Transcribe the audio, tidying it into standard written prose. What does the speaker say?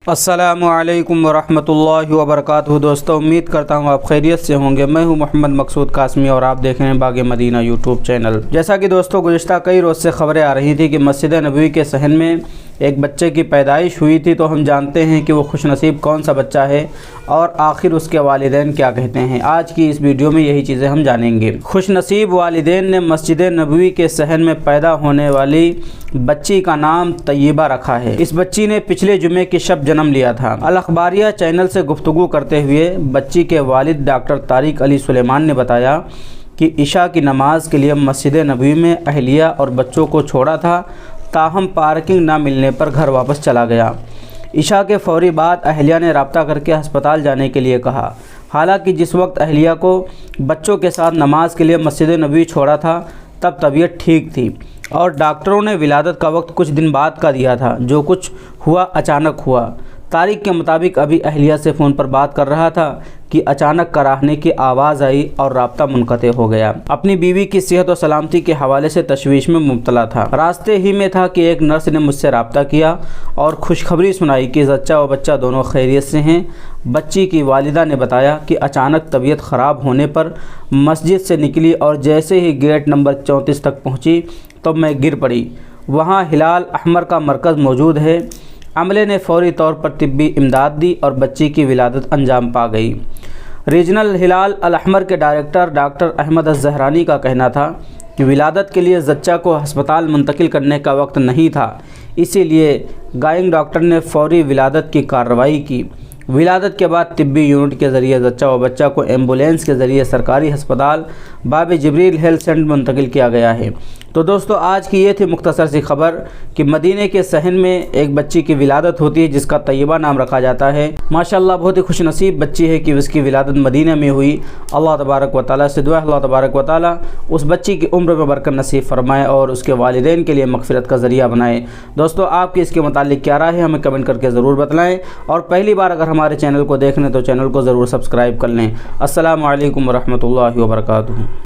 अस्सलामुअलैकुम वरहमतुल्लाहि वबरकातुहू। दोस्तों, उम्मीद करता हूँ आप खैरियत से होंगे। मैं हूँ मोहम्मद मकसूद कासमी और आप देख रहे हैं बाग मदीना यूट्यूब चैनल। जैसा कि दोस्तों गुज़िश्ता कई रोज़ से खबरें आ रही थी कि मस्जिद नबवी के सहन में एक बच्चे की पैदाइश हुई थी, तो हम जानते हैं कि वो खुशनसीब कौन सा बच्चा है और आखिर उसके वालिदैन क्या कहते हैं। आज की इस वीडियो में यही चीज़ें हम जानेंगे। खुशनसीब वालिदैन ने मस्जिद नबवी के सहन में पैदा होने वाली बच्ची का नाम तैयबा रखा है। इस बच्ची ने पिछले जुमे की शब जन्म लिया था। अल अखबारिया चैनल से गुफ्तगू करते हुए बच्ची के वालिद डॉक्टर तारिक अली सुलेमान ने बताया कि इशा की नमाज के लिए मस्जिद नबवी में अहलिया और बच्चों को छोड़ा था, ताहम पार्किंग ना मिलने पर घर वापस चला गया। इशा के फौरी बाद अहलिया ने रब्ता करके अस्पताल जाने के लिए कहा। हालांकि जिस वक्त अहलिया को बच्चों के साथ नमाज के लिए मस्जिद नबवी छोड़ा था तब तबीयत ठीक थी और डॉक्टरों ने विलादत का वक्त कुछ दिन बाद का दिया था। जो कुछ हुआ अचानक हुआ। तारिक के मुताबिक अभी अहलिया से फ़ोन पर बात कर रहा था कि अचानक कराहने की आवाज़ आई और राब्ता मुनक़ते हो गया। अपनी बीवी की सेहत और सलामती के हवाले से तशवीश में मुब्तला था। रास्ते ही में था कि एक नर्स ने मुझसे रब्ता किया और खुशखबरी सुनाई कि जच्चा व बच्चा दोनों खैरियत से हैं। बच्ची की वालिदा ने बताया कि अचानक तबीयत ख़राब होने पर मस्जिद से निकली और जैसे ही गेट नंबर 34 तक पहुँची तो मैं गिर पड़ी। वहाँ हिलाल अहमर का मरकज़ मौजूद है। अमले ने फौरी तौर पर तिब्बी इमदाद दी और बच्ची की विलादत अंजाम पा गई। रीजनल हिलाल अल अहमर के डायरेक्टर डॉक्टर अहमद अज़-ज़हरानी का कहना था कि विलादत के लिए जच्चा को हस्पताल मुंतकिल करने का वक्त नहीं था, इसीलिए गाइंग डॉक्टर ने फौरी विलादत की कार्रवाई की। विलादत के बाद तिब्बी यूनिट के ज़रिए जच्चा व बच्चा को एम्बुलेंस के ज़रिए सरकारी हस्पताल बाब जिब्रील हेल्थ सेंटर मुंतकिल किया गया है। तो दोस्तों, आज की ये थी मुख्तसर सी खबर कि मदीने के सहन में एक बच्ची की विलादत होती है जिसका तैयबा नाम रखा जाता है। माशाअल्लाह, बहुत ही खुशनसीब बच्ची है कि उसकी विलादत मदीने में हुई। अल्लाह तबारक व तआला से दुआ, अल्लाह तबारक व तआला उस बच्ची की उम्र में बरकत नसीब फरमाए और उसके वालिदैन के लिए मगफिरत का ज़रिया बनाए। दोस्तों, आपकी इसके मुतालिक क्या राय है हमें कमेंट करके ज़रूर बतलाएँ और पहली बार अगर हमारे चैनल को देख लें तो चैनल को ज़रूर सब्सक्राइब कर लें। अस्सलामु अलैकुम वरहमतुल्लाहि वबरकातुहू।